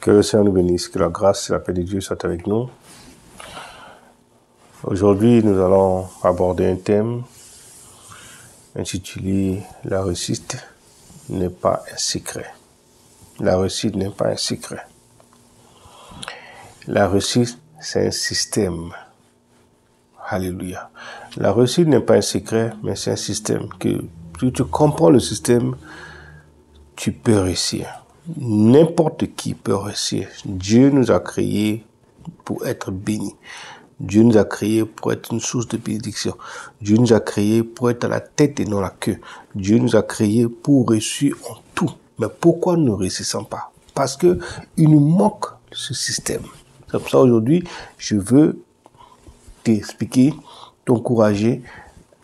Que le Seigneur nous bénisse, que la grâce et la paix de Dieu soient avec nous. Aujourd'hui, nous allons aborder un thème intitulé « La réussite n'est pas un secret ». La réussite n'est pas un secret. La réussite, c'est un système. Alléluia. La réussite n'est pas un secret, mais c'est un système que si tu comprends le système, tu peux réussir. N'importe qui peut réussir. Dieu nous a créés pour être bénis. Dieu nous a créés pour être une source de bénédiction. Dieu nous a créés pour être à la tête et non la queue. Dieu nous a créés pour réussir en tout. Mais pourquoi nous ne réussissons pas? Parce que il nous manque ce système. C'est pour ça aujourd'hui, je veux t'expliquer, t'encourager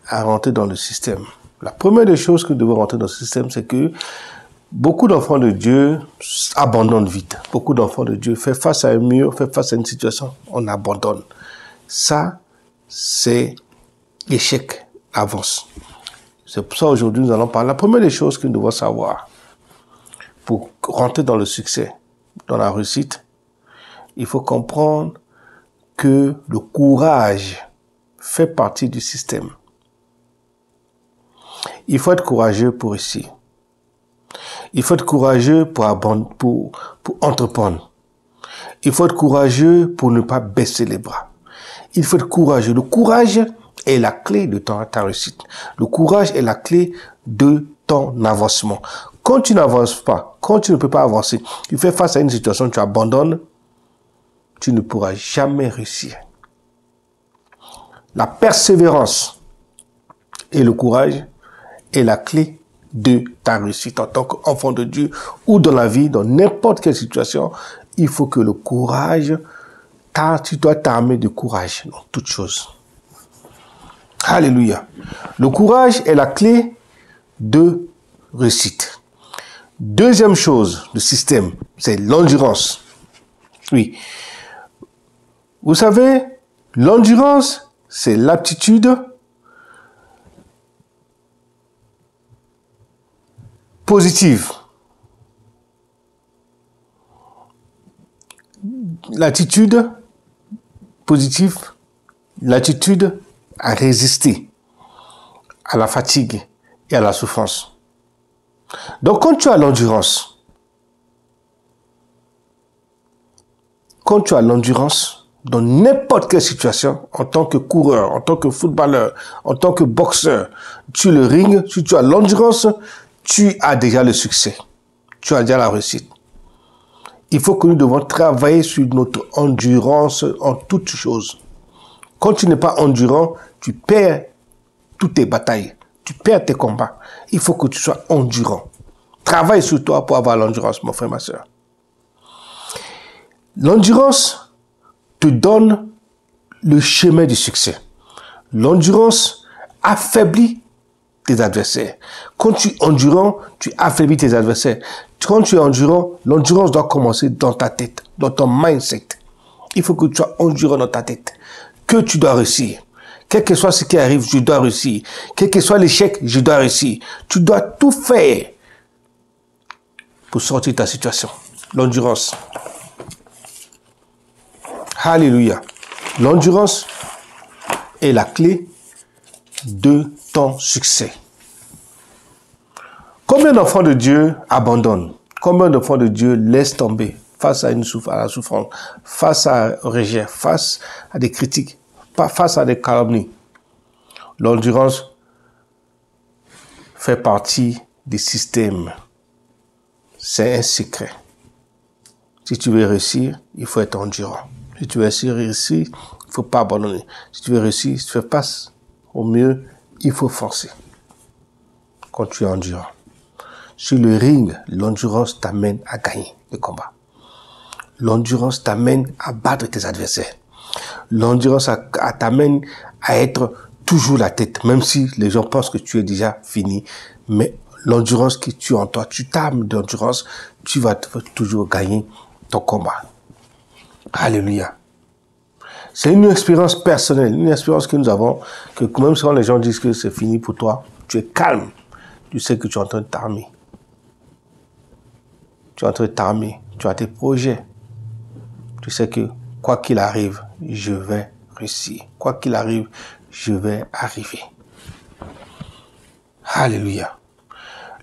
à rentrer dans le système. La première des choses que nous devons rentrer dans le système, c'est que beaucoup d'enfants de Dieu abandonnent vite. Beaucoup d'enfants de Dieu font face à un mur, font face à une situation, on abandonne. Ça, c'est l'échec avance. C'est pour ça aujourd'hui nous allons parler. La première des choses que nous devons savoir pour rentrer dans le succès, dans la réussite, il faut comprendre que le courage fait partie du système. Il faut être courageux pour réussir. Il faut être courageux pour entreprendre. Il faut être courageux pour ne pas baisser les bras. Il faut être courageux. Le courage est la clé de ta réussite. Le courage est la clé de ton avancement. Quand tu n'avances pas, quand tu ne peux pas avancer, tu fais face à une situation, tu abandonnes, tu ne pourras jamais réussir. La persévérance et le courage est la clé de ta réussite en tant qu'enfant de Dieu ou dans la vie, dans n'importe quelle situation. Il faut que le courage, tu dois t'armer de courage dans toutes choses. Alléluia. Le courage est la clé de réussite. Deuxième chose, le système, c'est l'endurance. Oui. Vous savez, l'endurance, c'est l'aptitude positive. L'attitude positive, l'attitude à résister à la fatigue et à la souffrance. Donc, quand tu as l'endurance, dans n'importe quelle situation, en tant que coureur, en tant que footballeur, en tant que boxeur, sur le ring, si tu as l'endurance, tu as déjà le succès. Tu as déjà la réussite. Il faut que nous devons travailler sur notre endurance en toutes choses. Quand tu n'es pas endurant, tu perds toutes tes batailles. Tu perds tes combats. Il faut que tu sois endurant. Travaille sur toi pour avoir l'endurance, mon frère, ma soeur. L'endurance te donne le chemin du succès. L'endurance affaiblit tes adversaires. Quand tu es endurant, tu affaiblis tes adversaires. Quand tu es endurant, l'endurance doit commencer dans ta tête, dans ton mindset. Il faut que tu sois endurant dans ta tête. Que tu dois réussir. Quel que soit ce qui arrive, je dois réussir. Quel que soit l'échec, je dois réussir. Tu dois tout faire pour sortir de ta situation. L'endurance. Alléluia. L'endurance est la clé de ton succès. Combien d'enfants de Dieu abandonnent? Combien d'enfants de Dieu laissent tomber face à la souffrance, face à un rejet, face à des critiques, face à des calomnies? L'endurance fait partie des systèmes. C'est un secret. Si tu veux réussir, il faut être endurant. Si tu veux réussir, il ne faut pas abandonner. Si tu veux réussir, si tu fais face au mieux, il faut forcer. Quand tu es endurant. Sur le ring, l'endurance t'amène à gagner le combat. L'endurance t'amène à battre tes adversaires. L'endurance t'amène à être toujours la tête, même si les gens pensent que tu es déjà fini. Mais l'endurance que tu as en toi, tu t'armes d'endurance, tu vas toujours gagner ton combat. Alléluia. C'est une expérience personnelle, une expérience que nous avons, que même quand les gens disent que c'est fini pour toi, tu es calme. Tu sais que tu es en train de t'armer. Tu es en train de t'armer. Tu as tes projets. Tu sais que quoi qu'il arrive, je vais réussir. Quoi qu'il arrive, je vais arriver. Alléluia.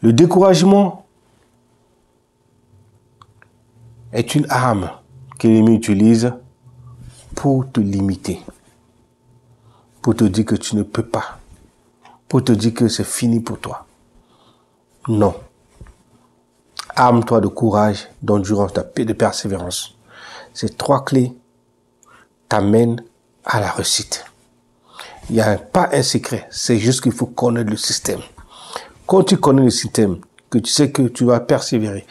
Le découragement est une arme que l'ennemi utilise pour te limiter, pour te dire que tu ne peux pas, pour te dire que c'est fini pour toi. Non. Arme-toi de courage, d'endurance, de persévérance. Ces 3 clés t'amènent à la réussite. Il n'y a pas un secret, c'est juste qu'il faut connaître le système. Quand tu connais le système, que tu sais que tu vas persévérer,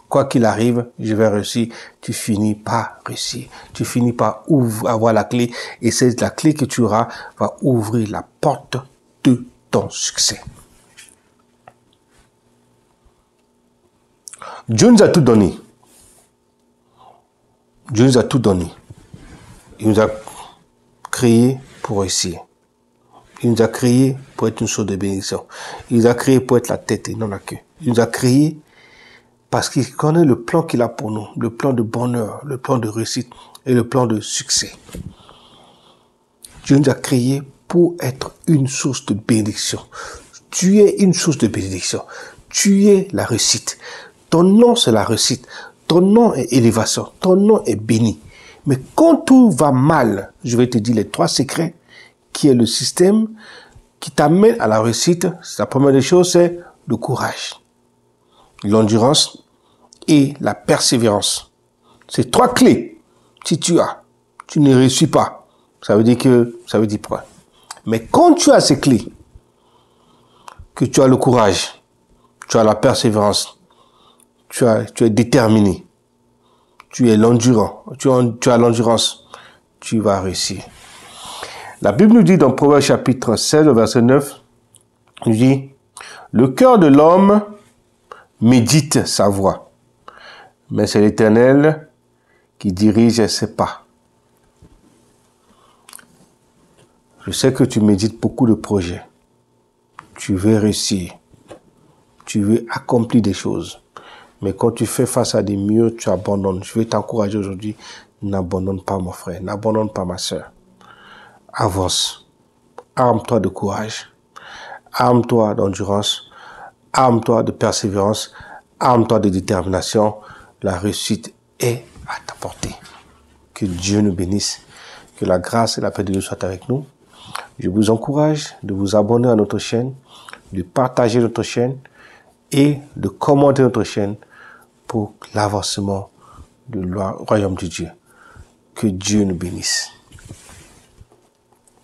quoi qu'il arrive, je vais réussir, tu finis par réussir. Tu finis par avoir la clé, et c'est la clé que tu auras va ouvrir la porte de ton succès. Dieu nous a tout donné. Dieu nous a tout donné. Il nous a créés pour réussir. Il nous a créés pour être une source de bénédiction. Il nous a créés pour être la tête et non la queue. Il nous a créés parce qu'il connaît le plan qu'il a pour nous, le plan de bonheur, le plan de réussite et le plan de succès. Dieu nous a créés pour être une source de bénédiction. Tu es une source de bénédiction. Tu es la réussite. Ton nom, c'est la réussite. Ton nom est élévation. Ton nom est béni. Mais quand tout va mal, je vais te dire les 3 secrets qui est le système qui t'amène à la réussite. La première des choses, c'est le courage, l'endurance et la persévérance. C'est 3 clés. Si tu ne réussis pas, ça veut dire quoi? Mais quand tu as ces clés, que tu as le courage, tu as la persévérance, tu es déterminé, tu es l'endurant, tu as l'endurance, tu vas réussir. La Bible nous dit dans Proverbe chapitre 16, verset 9, il dit, le cœur de l'homme médite sa voie, mais c'est l'Éternel qui dirige ses pas. Je sais que tu médites beaucoup de projets. Tu veux réussir. Tu veux accomplir des choses. Mais quand tu fais face à des murs, tu abandonnes. Je veux t'encourager aujourd'hui. N'abandonne pas mon frère. N'abandonne pas ma soeur. Avance. Arme-toi de courage. Arme-toi d'endurance. Arme-toi de persévérance. Arme-toi de détermination. La réussite est à ta portée. Que Dieu nous bénisse. Que la grâce et la paix de Dieu soient avec nous. Je vous encourage de vous abonner à notre chaîne, de partager notre chaîne et de commenter notre chaîne pour l'avancement du royaume de Dieu. Que Dieu nous bénisse.